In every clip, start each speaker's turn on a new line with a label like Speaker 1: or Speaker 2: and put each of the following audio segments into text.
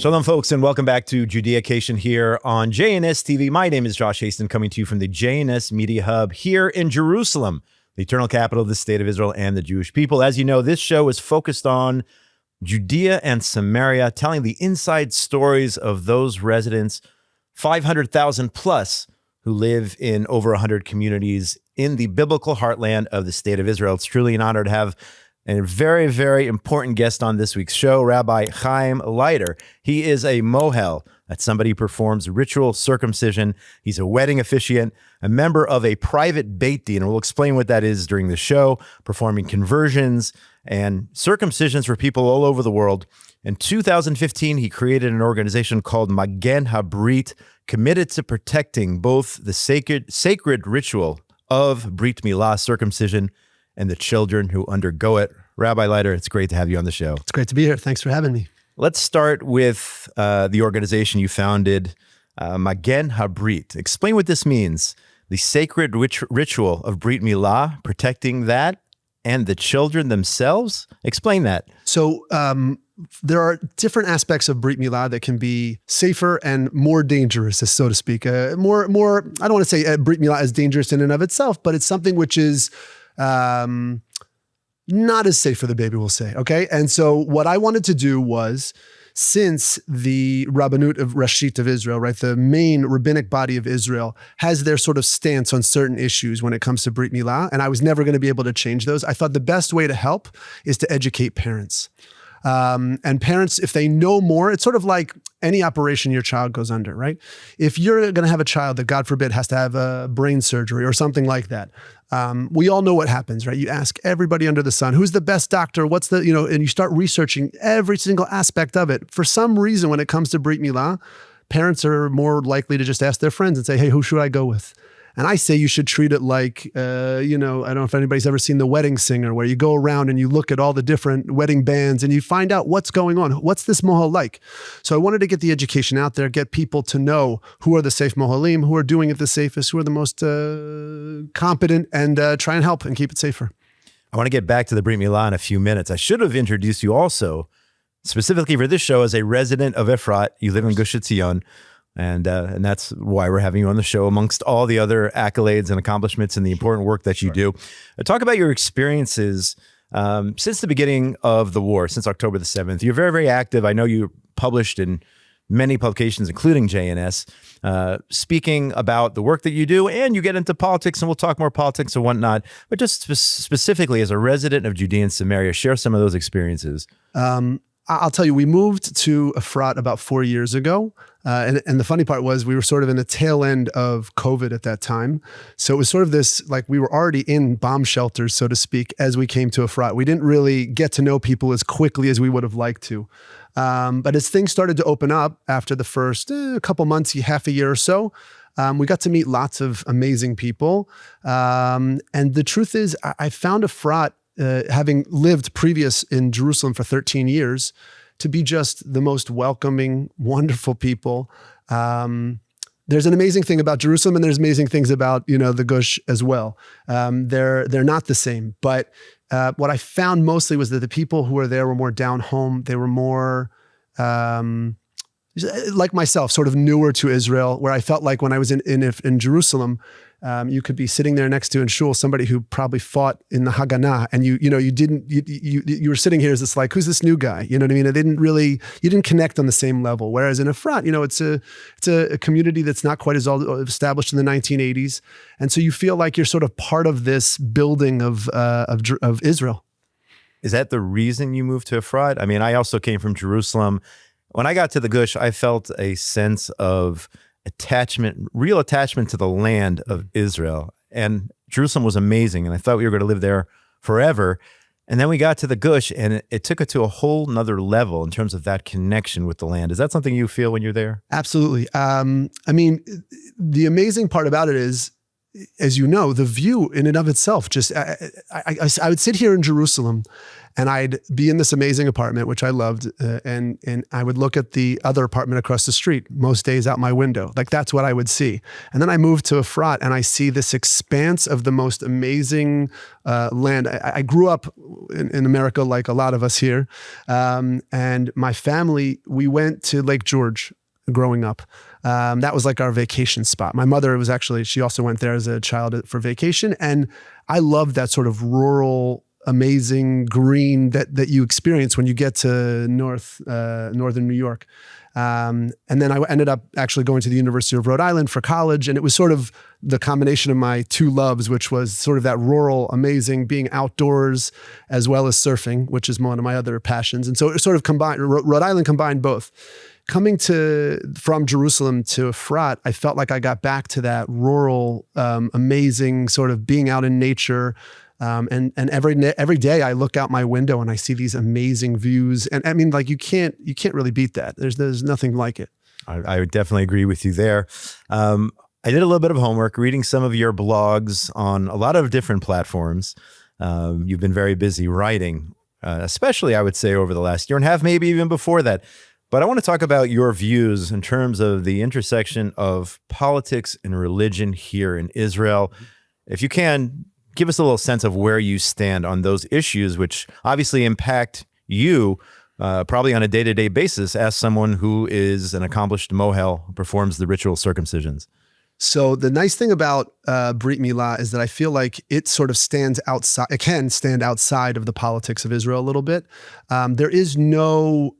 Speaker 1: Shalom, folks, and welcome back to Judeacation here on JNS TV. My name is Josh Hasten, coming to you from the JNS Media Hub here in Jerusalem, the eternal capital of the state of Israel and the Jewish people. As you know, this show is focused on Judea and Samaria, telling the inside stories of those residents, 500,000 plus, who live in over 100 communities in the biblical heartland of the state of Israel. It's truly an honor to have a very, very important guest on this week's show, Rabbi Hayim Leiter. He is a mohel. That's somebody who performs ritual circumcision. He's a wedding officiant, a member of a private Beit Din, and we'll explain what that is during the show, performing conversions and circumcisions for people all over the world. In 2015, he created an organization called Magen HaBrit, committed to protecting both the sacred ritual of Brit Milah, circumcision, and the children who undergo it. Rabbi Leiter, it's great to have you on the show.
Speaker 2: It's great to be here. Thanks for having me.
Speaker 1: Let's start with the organization you founded, Magen HaBrit. Explain what this means. The sacred ritual of Brit Milah, protecting that, and the children themselves. Explain that.
Speaker 2: So there are different aspects of Brit Milah that can be safer and more dangerous, so to speak. I don't want to say Brit Milah is dangerous in and of itself, but it's something which is not as safe for the baby, we'll say, okay? And so what I wanted to do was, since the Rabbinate of Rashit of Israel, right, the main rabbinic body of Israel, has their sort of stance on certain issues when it comes to Brit Milah, and I was never going to be able to change those, I thought the best way to help is to educate parents. And parents, if they know more, it's sort of like any operation your child goes under, right? If you're going to have a child that, God forbid, has to have a brain surgery or something like that, we all know what happens, right? You ask everybody under the sun, who's the best doctor? What's the, and you start researching every single aspect of it. For some reason, when it comes to Brit Milah, parents are more likely to just ask their friends and say, hey, who should I go with? And I say you should treat it like, I don't know if anybody's ever seen The Wedding Singer, where you go around and you look at all the different wedding bands and you find out what's going on. What's this mohel like? So I wanted to get the education out there, get people to know who are the safe mohelim, who are doing it the safest, who are the most competent, and try and help and keep it safer.
Speaker 1: I want to get back to the Brit Milah in a few minutes. I should have introduced you also, specifically for this show, as a resident of Efrat. You live in Gush Etzion. And that's why we're having you on the show, amongst all the other accolades and accomplishments and the important work that you do. Talk about your experiences since the beginning of the war, since October the 7th. You're very, very active. I know you published in many publications, including JNS, speaking about the work that you do, and you get into politics, and we'll talk more politics and whatnot. But just specifically as a resident of Judea and Samaria, share some of those experiences.
Speaker 2: I'll tell you, we moved to Efrat about 4 years ago. And the funny part was we were sort of in the tail end of COVID at that time. So it was sort of this, like we were already in bomb shelters, so to speak, as we came to Efrat. We didn't really get to know people as quickly as we would have liked to. But as things started to open up after the first couple months, half a year or so, we got to meet lots of amazing people. And the truth is, I found Efrat, having lived previous in Jerusalem for 13 years, to be just the most welcoming, wonderful people. There's an amazing thing about Jerusalem, and there's amazing things about, the Gush as well. They're not the same, but what I found mostly was that the people who were there were more down home. They were more, like myself, sort of newer to Israel, where I felt like when I was in Jerusalem, you could be sitting there next to in shul somebody who probably fought in the Haganah, and you were sitting here as this, like, who's this new guy? You know what I mean? You didn't connect on the same level. Whereas in Efrat, it's a community that's not quite as established in the 1980s, and so you feel like you're sort of part of this building of Israel.
Speaker 1: Is that the reason you moved to Efrat? I mean, I also came from Jerusalem. When I got to the Gush, I felt a sense of real attachment to the land of Israel. And Jerusalem was amazing. And I thought we were going to live there forever. And then we got to the Gush, and it took it to a whole nother level in terms of that connection with the land. Is that something you feel when you're there?
Speaker 2: Absolutely. I mean, the amazing part about it is as you know, the view in and of itself, just I would sit here in Jerusalem, and I'd be in this amazing apartment, which I loved, and I would look at the other apartment across the street most days out my window. Like, that's what I would see. And then I moved to Efrat, and I see this expanse of the most amazing land. I grew up in America, like a lot of us here, and my family, we went to Lake George growing up. That was like our vacation spot. My mother was actually, she also went there as a child for vacation. And I loved that sort of rural, amazing green that you experience when you get to northern New York. And then I ended up actually going to the University of Rhode Island for college. And it was sort of the combination of my two loves, which was sort of that rural, amazing, being outdoors, as well as surfing, which is one of my other passions. And so it sort of combined, Rhode Island combined both. Coming from Jerusalem to Efrat, I felt like I got back to that rural, amazing sort of being out in nature. And every day I look out my window and I see these amazing views. And I mean, like, you can't really beat that. There's nothing like it.
Speaker 1: I would definitely agree with you there. I did a little bit of homework reading some of your blogs on a lot of different platforms. You've been very busy writing, especially I would say over the last year and a half, maybe even before that. But I want to talk about your views in terms of the intersection of politics and religion here in Israel. If you can, give us a little sense of where you stand on those issues, which obviously impact you probably on a day-to-day basis as someone who is an accomplished mohel, performs the ritual circumcisions.
Speaker 2: So the nice thing about Brit Milah is that I feel like it sort of stands outside, it can stand outside of the politics of Israel a little bit. There is no,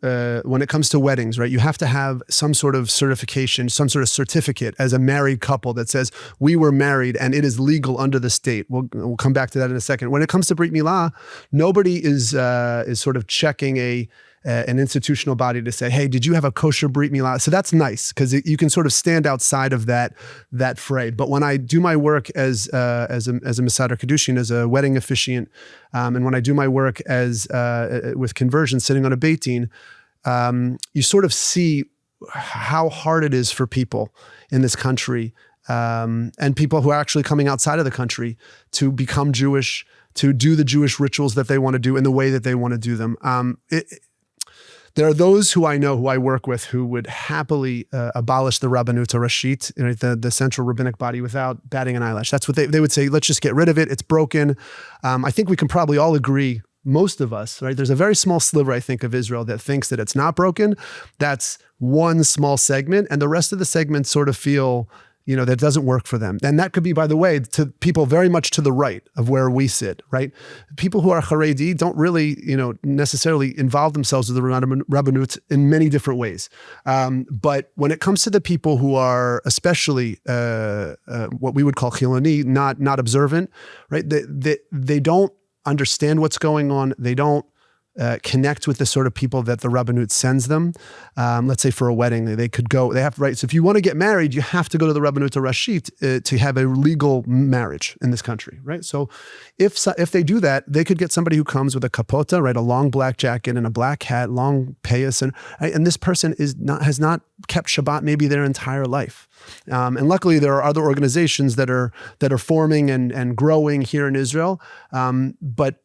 Speaker 2: when it comes to weddings, right, you have to have some sort of certification, some sort of certificate as a married couple that says, we were married and it is legal under the state. We'll come back to that in a second. When it comes to Brit Milah, nobody is sort of checking an institutional body to say, hey, did you have a kosher Brit Milah? So that's nice because you can sort of stand outside of that fray. But when I do my work as a Mesader Kedushin, as a wedding officiant, and when I do my work as with conversion, sitting on a Beit Din, you sort of see how hard it is for people in this country and people who are actually coming outside of the country to become Jewish, to do the Jewish rituals that they want to do in the way that they want to do them. There are those who I know, who I work with, who would happily abolish the Rabbinate Rashit, the central rabbinic body, without batting an eyelash. That's what they would say, let's just get rid of it. It's broken. I think we can probably all agree, most of us, right? There's a very small sliver, I think, of Israel that thinks that it's not broken. That's one small segment. And the rest of the segments sort of feel, that doesn't work for them. And that could be, by the way, to people very much to the right of where we sit, right? People who are Haredi don't really, necessarily involve themselves with the Rabbinut in many different ways. But when it comes to the people who are especially what we would call Chiloni, not observant, right? They don't understand what's going on. They don't connect with the sort of people that the Rabbinut sends them. Let's say for a wedding, they have, right? So if you want to get married, you have to go to the Rabbinut Rashit to have a legal marriage in this country, right? So if they do that, they could get somebody who comes with a kapota, right? A long black jacket and a black hat, long payas, and this person has not kept Shabbat maybe their entire life. And luckily there are other organizations that are forming and growing here in Israel. But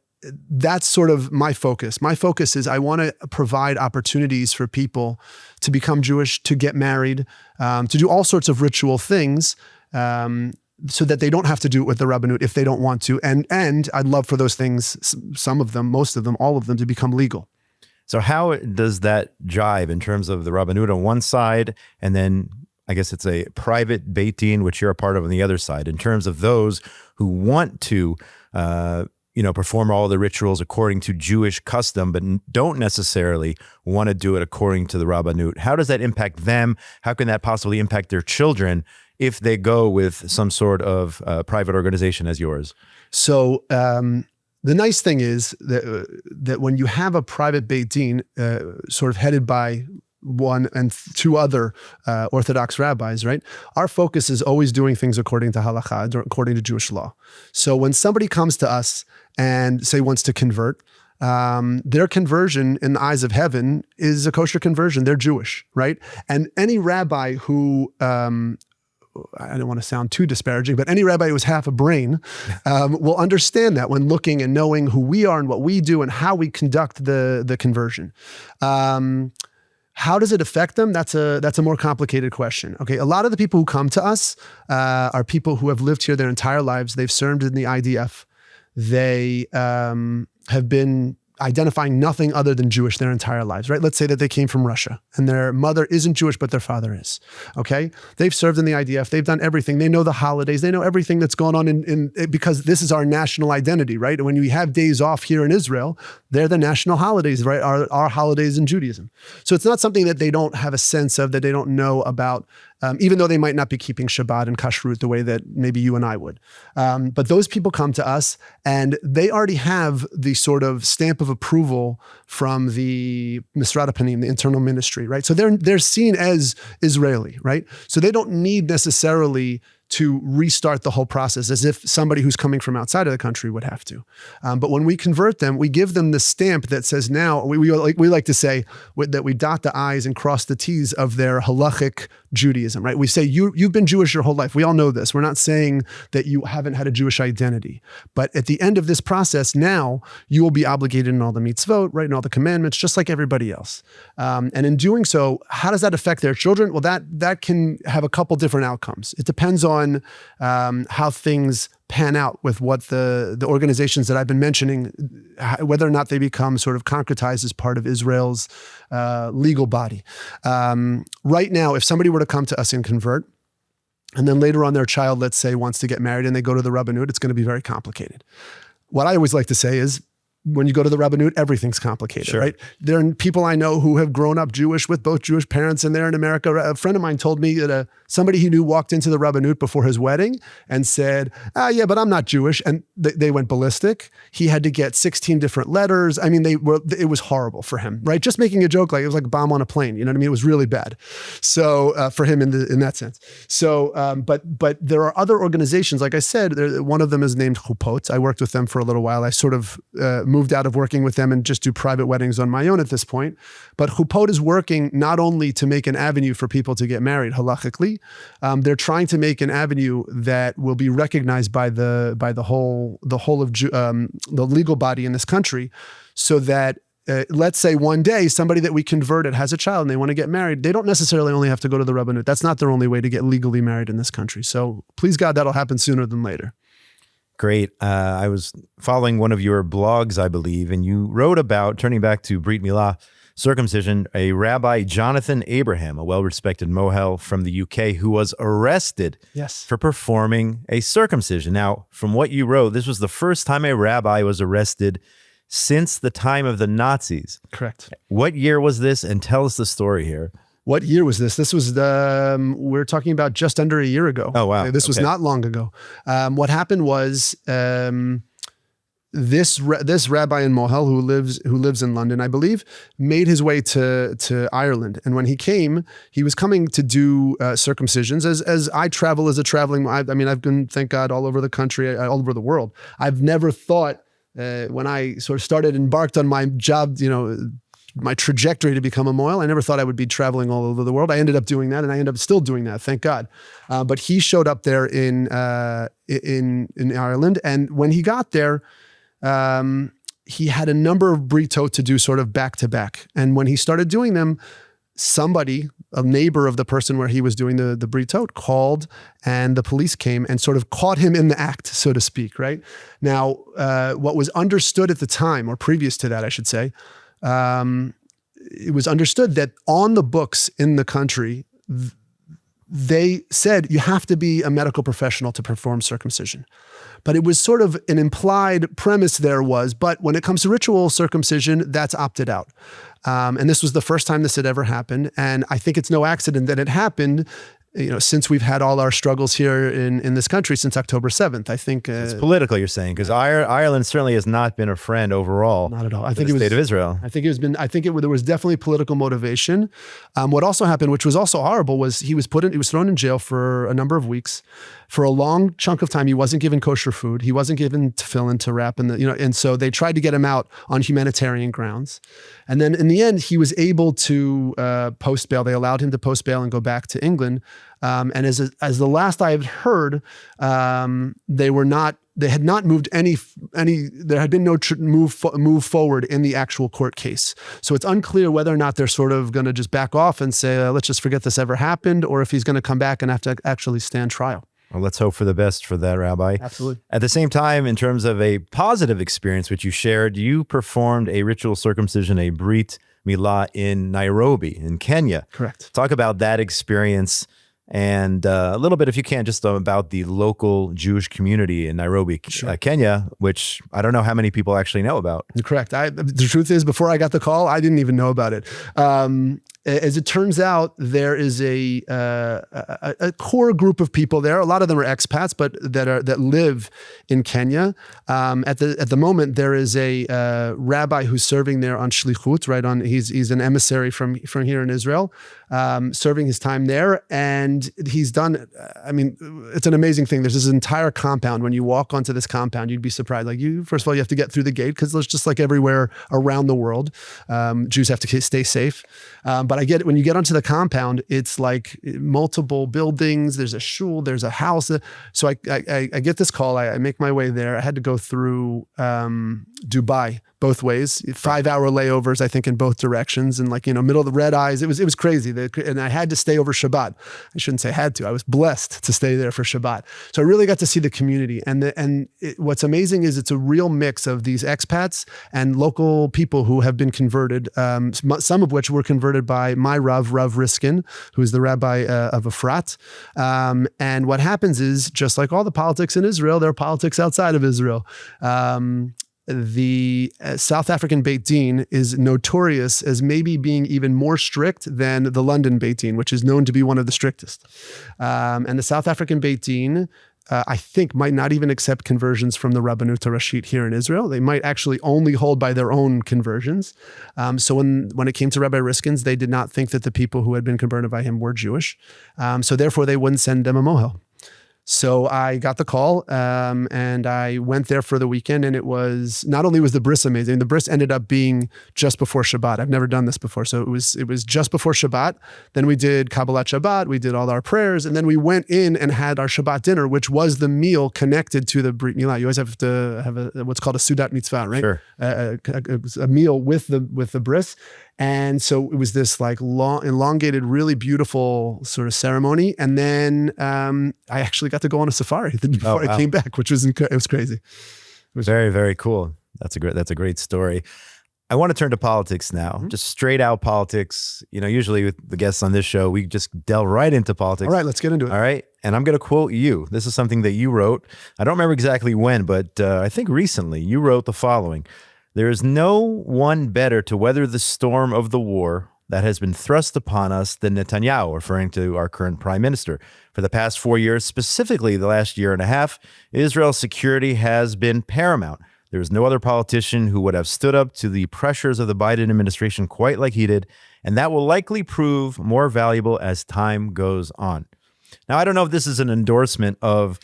Speaker 2: that's sort of my focus. My focus is I want to provide opportunities for people to become Jewish, to get married, to do all sorts of ritual things, so that they don't have to do it with the Rabbinut if they don't want to. And I'd love for those things, some of them, most of them, all of them, to become legal.
Speaker 1: So how does that jive in terms of the Rabbinut on one side, and then I guess it's a private Beit Din, which you're a part of, on the other side, in terms of those who want to perform all the rituals according to Jewish custom, but don't necessarily want to do it according to the Rabbinut? How does that impact them? How can that possibly impact their children if they go with some sort of private organization as yours? So
Speaker 2: the nice thing is that when you have a private Beit Din sort of headed by one and two other Orthodox rabbis, right? Our focus is always doing things according to halakha, according to Jewish law. So when somebody comes to us and say wants to convert, their conversion in the eyes of heaven is a kosher conversion. They're Jewish, right? And any rabbi who I don't want to sound too disparaging, but any rabbi who has half a brain will understand that when looking and knowing who we are and what we do and how we conduct the conversion. How does it affect them? That's a more complicated question. Okay, a lot of the people who come to us are people who have lived here their entire lives. They've served in the IDF. They have been identifying nothing other than Jewish their entire lives, right? Let's say that they came from Russia and their mother isn't Jewish, but their father is, okay? They've served in the IDF. They've done everything. They know the holidays. They know everything that's going on in because this is our national identity, right? When we have days off here in Israel, they're the national holidays, right? Our holidays in Judaism. So it's not something that they don't have a sense of, that they don't know about, even though they might not be keeping Shabbat and Kashrut the way that maybe you and I would. But those people come to us and they already have the sort of stamp of approval from the Misrad HaPanim, the internal ministry, right? So they're seen as Israeli, right? So they don't need necessarily to restart the whole process as if somebody who's coming from outside of the country would have to. But when we convert them, we give them the stamp that says now, we like to say that we dot the I's and cross the T's of their halachic Judaism, right? We say, you've been Jewish your whole life. We all know this. We're not saying that you haven't had a Jewish identity. But at the end of this process, now you will be obligated in all the mitzvot, right, and all the commandments, just like everybody else. And in doing so, how does that affect their children? Well, that can have a couple different outcomes. It depends on how things pan out with what the organizations that I've been mentioning, whether or not they become sort of concretized as part of Israel's legal body. Right now, if somebody were to come to us and convert, and then later on their child, let's say, wants to get married and they go to the Rabbinate, it's going to be very complicated. What I always like to say is, when you go to the Rabbinate, everything's complicated, right? There are people I know who have grown up Jewish with both Jewish parents and they're in America. A friend of mine told me that somebody he knew walked into the Rabbinate before his wedding and said, yeah, but I'm not Jewish. And they went ballistic. He had to get 16 different letters. I mean, it was horrible for him, right? Just making a joke, like it was like a bomb on a plane. You know what I mean? It was really bad. So for him in that sense. So, but there are other organizations, like I said, one of them is named Chupot. I worked with them for a little while. I sort of moved out of working with them and just do private weddings on my own at this point. But Chupot is working not only to make an avenue for people to get married halachically, they're trying to make an avenue that will be recognized by the whole of the legal body in this country, so that let's say one day somebody that we converted has a child and they want to get married, they don't necessarily only have to go to the Rabbinate. That's not their only way to get legally married in this country. So please God, that'll happen sooner than later.
Speaker 1: Great. I was following one of your blogs, I believe, and you wrote about, turning back to Brit Milah, circumcision, a Rabbi Jonathan Abraham, a well-respected mohel from the UK, who was arrested for performing a circumcision. Now, from what you wrote, this was the first time a rabbi was arrested since the time of the Nazis.
Speaker 2: Correct.
Speaker 1: What year was this? And tell us the story here.
Speaker 2: What year was this? This was we're talking about just under a year ago.
Speaker 1: Oh, wow.
Speaker 2: This was not long ago. What happened was this rabbi in mohel who lives in London, I believe, made his way to Ireland. And when he came, he was coming to do circumcisions. As I travel as a traveling, I mean, I've been, thank God, all over the country, all over the world. I've never thought when I sort of embarked on my job, my trajectory to become a mohel, I never thought I would be traveling all over the world. I ended up doing that, and I ended up still doing that, thank God. But he showed up there in Ireland, and when he got there, he had a number of britot to do sort of back to back. And when he started doing them, somebody, a neighbor of the person where he was doing the britot, called, and the police came and sort of caught him in the act, so to speak, right? Now, what was understood at the time, or previous to that, I should say, it was understood that on the books in the country, they said you have to be a medical professional to perform circumcision. But it was sort of an implied premise there was, but when it comes to ritual circumcision, that's opted out. And this was the first time this had ever happened. And I think it's no accident that it happened, since we've had all our struggles here in this country since October 7th. I think
Speaker 1: it's political, you're saying, because Ireland certainly has not been a friend overall.
Speaker 2: Not at all. I
Speaker 1: think it was the state of Israel.
Speaker 2: There was definitely political motivation. What also happened, which was also horrible, was he was thrown in jail for a number of weeks. For a long chunk of time, he wasn't given kosher food. He wasn't given tefillin to wrap, and so they tried to get him out on humanitarian grounds. And then in the end, he was able to post bail. They allowed him to post bail and go back to England. And as the last I had heard, they had not moved there had been no move forward in the actual court case. So it's unclear whether or not they're sort of going to just back off and say, let's just forget this ever happened, or if he's going to come back and have to actually stand trial.
Speaker 1: Well, let's hope for the best for that, Rabbi.
Speaker 2: Absolutely.
Speaker 1: At the same time, in terms of a positive experience, which you shared, you performed a ritual circumcision, a Brit Milah in Nairobi, in Kenya.
Speaker 2: Correct.
Speaker 1: Talk about that experience and a little bit, if you can, just about the local Jewish community in Nairobi, Kenya, which I don't know how many people actually know about.
Speaker 2: Correct. The truth is, before I got the call, I didn't even know about it. As it turns out, there is a core group of people there. A lot of them are expats, but that live in Kenya. At the moment, there is a rabbi who's serving there on shlichut. Right, he's an emissary from here in Israel, serving his time there, and he's done. I mean, it's an amazing thing. There's this entire compound. When you walk onto this compound, you'd be surprised. First of all, you have to get through the gate because there's just like everywhere around the world, Jews have to stay safe. But when you get onto the compound, it's like multiple buildings. There's a shul, there's a house. So I get this call. I make my way there. I had to go through Dubai both ways, 5-hour layovers, I think, in both directions, and middle of the red eyes. It was crazy. And I had to stay over Shabbat. I shouldn't say had to. I was blessed to stay there for Shabbat. So I really got to see the community. And what's amazing is it's a real mix of these expats and local people who have been converted, some of which were converted by my Rav Riskin, who is the rabbi of Efrat. And what happens is, just like all the politics in Israel, there are politics outside of Israel. The South African Beit Din is notorious as maybe being even more strict than the London Beit Din, which is known to be one of the strictest. And the South African Beit Din, I think, might not even accept conversions from the Rabbinate Rashit here in Israel. They might actually only hold by their own conversions. So when it came to Rabbi Riskin's, they did not think that the people who had been converted by him were Jewish. So therefore, they wouldn't send them a mohel. So I got the call, and I went there for the weekend, and it was, not only was the bris amazing, the bris ended up being just before Shabbat. I've never done this before. So it was just before Shabbat. Then we did Kabbalat Shabbat, we did all our prayers, and then we went in and had our Shabbat dinner, which was the meal connected to the Brit Milah. You always have to have what's called a Sudat Mitzvah, right?
Speaker 1: Sure.
Speaker 2: A meal with the bris. And so it was this long, elongated, really beautiful sort of ceremony. And then I actually got to go on a safari before I came back, which was it was crazy. It was
Speaker 1: very, very cool. That's a great story. I want to turn to politics now, just straight out politics. Usually with the guests on this show, we just delve right into politics.
Speaker 2: All right, let's get into it.
Speaker 1: All right. And I'm going to quote you. This is something that you wrote. I don't remember exactly when, but I think recently you wrote the following. There is no one better to weather the storm of the war that has been thrust upon us than Netanyahu, referring to our current prime minister. For the past 4 years, specifically the last year and a half, Israel's security has been paramount. There is no other politician who would have stood up to the pressures of the Biden administration quite like he did, and that will likely prove more valuable as time goes on. Now, I don't know if this is an endorsement of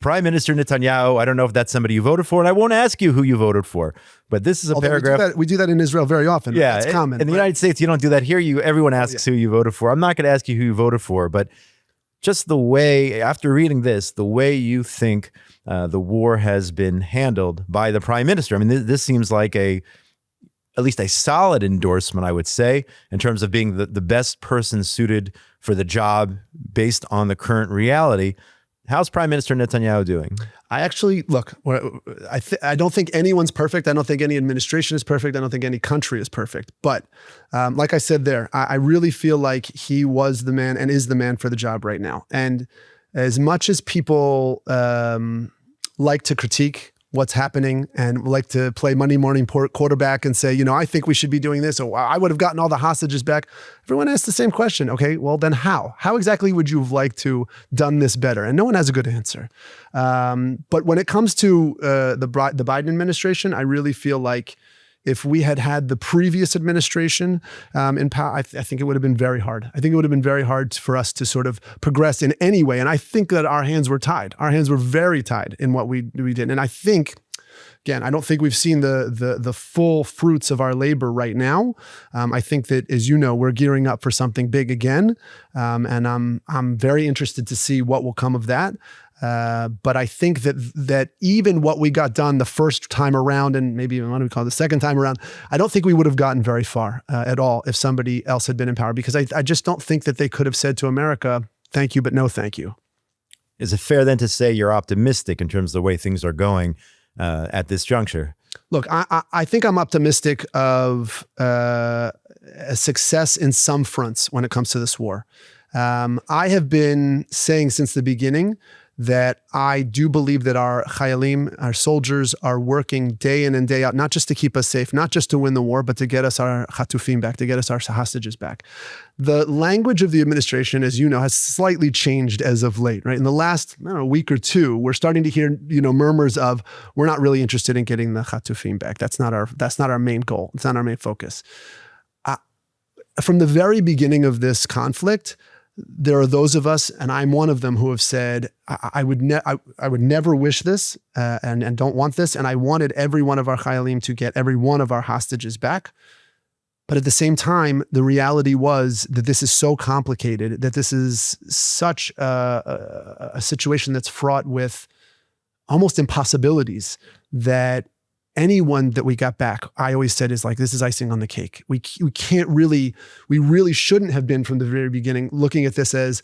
Speaker 1: Prime Minister Netanyahu. I don't know if that's somebody you voted for, and I won't ask you who you voted for, but this is a paragraph.
Speaker 2: We do that in Israel very often.
Speaker 1: Yeah,
Speaker 2: it's common.
Speaker 1: In the United States, you don't do that. Here, everyone asks who you voted for. I'm not going to ask you who you voted for, but just the way, after reading this, the way you think the war has been handled by the Prime Minister. I mean, this seems like at least a solid endorsement, I would say, in terms of being the best person suited for the job based on the current reality. How's Prime Minister Netanyahu doing?
Speaker 2: I actually, look, I don't think anyone's perfect. I don't think any administration is perfect. I don't think any country is perfect. But like I said there, I really feel like he was the man and is the man for the job right now. And as much as people like to critique what's happening and like to play Monday morning quarterback and say, I think we should be doing this, or I would have gotten all the hostages back. Everyone asks the same question. Okay, well then how? How exactly would you have liked to done this better? And no one has a good answer. But when it comes to the Biden administration, I really feel like if we had had the previous administration in power, I think it would have been very hard. I think it would have been very hard for us to sort of progress in any way. And I think that our hands were tied. Our hands were very tied in what we did. And I think Again, I don't think we've seen the full fruits of our labor right now. I think that, as you know, we're gearing up for something big again, and I'm very interested to see what will come of that. But I think that even what we got done the first time around, and maybe even what we call it the second time around, I don't think we would have gotten very far at all if somebody else had been in power, because I just don't think that they could have said to America, thank you, but no thank you.
Speaker 1: Is it fair then to say you're optimistic in terms of the way things are going at this juncture?
Speaker 2: Look, I think I'm optimistic of a success in some fronts when it comes to this war. I have been saying since the beginning that I do believe that our chayalim, our soldiers, are working day in and day out, not just to keep us safe, not just to win the war, but to get us our chatufim back, to get us our hostages back. The language of the administration, as you know, has slightly changed as of late, right? In the last, week or two, we're starting to hear, murmurs of, we're not really interested in getting the chatufim back. That's not our main goal. It's not our main focus. From the very beginning of this conflict, there are those of us, and I'm one of them, who have said, I would never wish this and don't want this. And I wanted every one of our chayalim to get every one of our hostages back. But at the same time, the reality was that this is so complicated, that this is such a situation that's fraught with almost impossibilities, that anyone that we got back, I always said, is like, this is icing on the cake. We really shouldn't have been from the very beginning looking at this as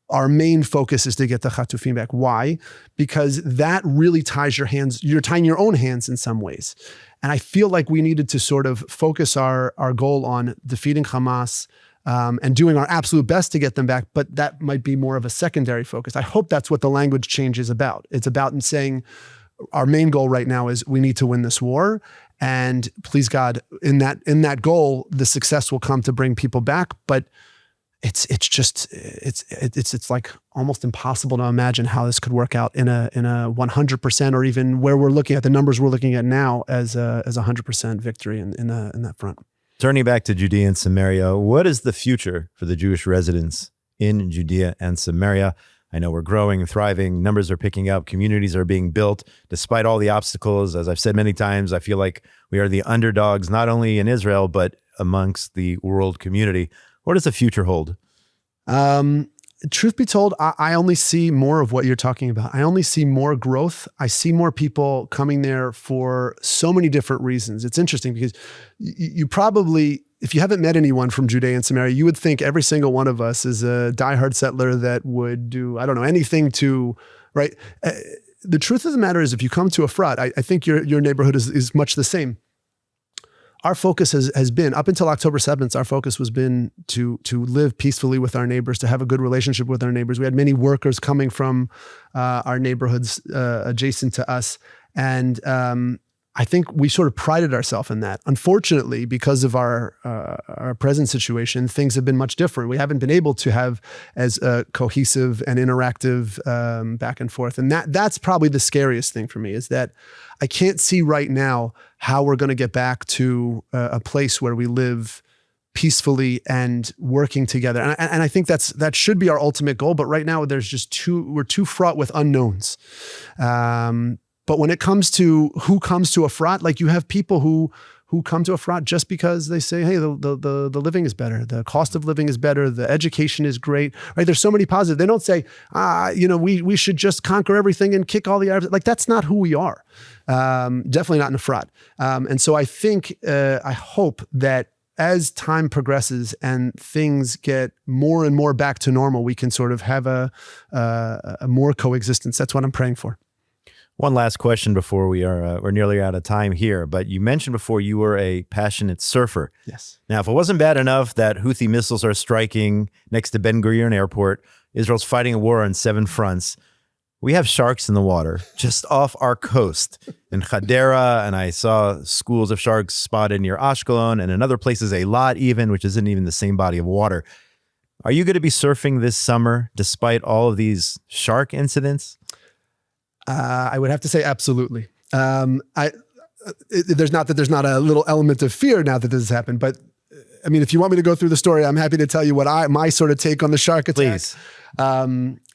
Speaker 2: our main focus is to get the chatufim back. Why? Because that really ties your hands. You're tying your own hands in some ways. And I feel like we needed to sort of focus our goal on defeating Hamas and doing our absolute best to get them back. But that might be more of a secondary focus. I hope that's what the language change is about. It's about in saying, our main goal right now is we need to win this war, and please God, in that goal, the success will come to bring people back. But it's like almost impossible to imagine how this could work out in a 100%, or even where we're looking at the numbers we're looking at now as a 100% victory in that front.
Speaker 1: Turning back to Judea and Samaria, what is the future for the Jewish residents in Judea and Samaria? I know we're growing, thriving, numbers are picking up, communities are being built. Despite all the obstacles, as I've said many times, I feel like we are the underdogs, not only in Israel, but amongst the world community. What does the future hold?
Speaker 2: Truth be told, I only see more of what you're talking about. I only see more growth. I see more people coming there for so many different reasons. It's interesting because you probably, if you haven't met anyone from Judea and Samaria, you would think every single one of us is a diehard settler that would do, I don't know, anything to, right? The truth of the matter is, if you come to Efrat, I think your neighborhood is much the same. Our focus has been, up until October 7th, our focus was been to live peacefully with our neighbors, to have a good relationship with our neighbors. We had many workers coming from our neighborhoods adjacent to us. And I think we sort of prided ourselves in that. Unfortunately, because of our present situation, things have been much different. We haven't been able to have as cohesive and interactive back and forth. And that's probably the scariest thing for me, is that I can't see right now how we're going to get back to a place where we live peacefully and working together. And I think that should be our ultimate goal. But right now, we're too fraught with unknowns. But when it comes to who comes to Efrat, like, you have people who come to Efrat just because they say, hey, the living is better, the cost of living is better, the education is great, right? There's so many positives. They don't say, we should just conquer everything and kick all the Arabs. Like, that's not who we are. Definitely not in Efrat. And so I think, I hope that as time progresses and things get more and more back to normal, we can sort of have a more coexistence. That's what I'm praying for.
Speaker 1: One last question before we're nearly out of time here, but you mentioned before you were a passionate surfer.
Speaker 2: Yes.
Speaker 1: Now, if it wasn't bad enough that Houthi missiles are striking next to Ben Gurion Airport, Israel's fighting a war on 7 fronts, we have sharks in the water just off our coast in Hadera, and I saw schools of sharks spotted near Ashkelon, and in other places a lot even, which isn't even the same body of water. Are you going to be surfing this summer despite all of these shark incidents?
Speaker 2: I would have to say absolutely. There's not a little element of fear now that this has happened, but I mean, if you want me to go through the story, I'm happy to tell you what my sort of take on the shark attack.
Speaker 1: Please.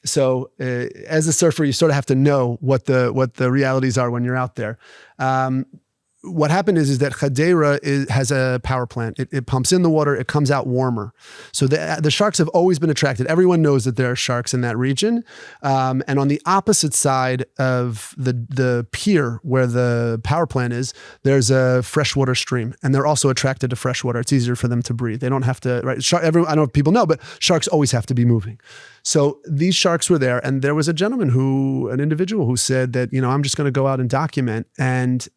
Speaker 2: So as a surfer, you sort of have to know what the realities are when you're out there. What happened is that Hadera has a power plant. It pumps in the water. It comes out warmer. So the sharks have always been attracted. Everyone knows that there are sharks in that region. And on the opposite side of the pier where the power plant is, there's a freshwater stream. And they're also attracted to freshwater. It's easier for them to breathe. They don't have to, right? I don't know if people know, but sharks always have to be moving. So these sharks were there. And there was an individual who said that, I'm just going to go out and document. And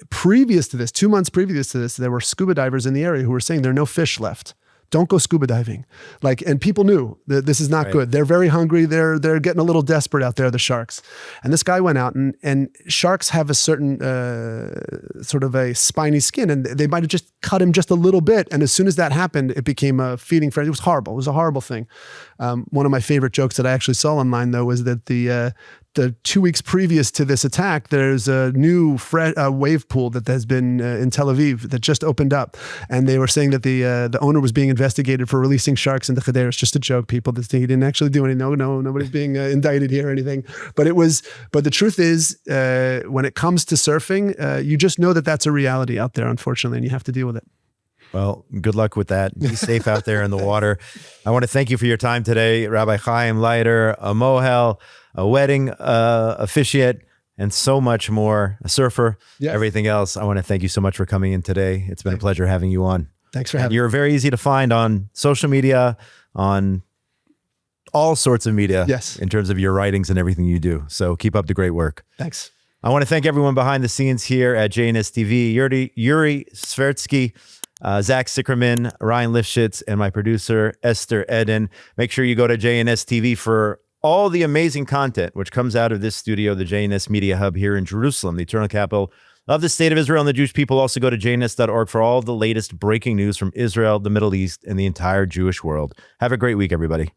Speaker 2: previous to this, 2 months previous to this, there were scuba divers in the area who were saying there are no fish left. Don't go scuba diving. And people knew that this is not good. They're very hungry. They're getting a little desperate out there, the sharks. And this guy went out and sharks have a certain sort of a spiny skin, and they might have just cut him just a little bit. And as soon as that happened, it became a feeding frenzy. It was horrible. It was a horrible thing. One of my favorite jokes that I actually saw online, though, was that the 2 weeks previous to this attack, there's a new wave pool that has been in Tel Aviv that just opened up. And they were saying that the owner was being investigated for releasing sharks into Hadera. It's just a joke, people. He didn't actually do anything. No, nobody's being indicted here or anything. But the truth is, when it comes to surfing, you just know that that's a reality out there, unfortunately, and you have to deal with it.
Speaker 1: Well, good luck with that. Be safe out there in the water. I want to thank you for your time today, Rabbi Hayim Leiter, a mohel, a wedding officiant, and so much more, a surfer, everything else. I want to thank you so much for coming in today. It's been a pleasure having you on.
Speaker 2: Thanks for having me.
Speaker 1: You're very easy to find on social media, on all sorts of media, in terms of your writings and everything you do. So keep up the great work.
Speaker 2: Thanks.
Speaker 1: I want to thank everyone behind the scenes here at JNS TV, Yuri Svertsky, Zach Sickerman, Ryan Lifshitz, and my producer, Esther Eden. Make sure you go to JNS TV for all the amazing content which comes out of this studio, the JNS Media Hub here in Jerusalem, the eternal capital of the state of Israel and the Jewish people. Also go to jns.org for all the latest breaking news from Israel, the Middle East, and the entire Jewish world. Have a great week, everybody.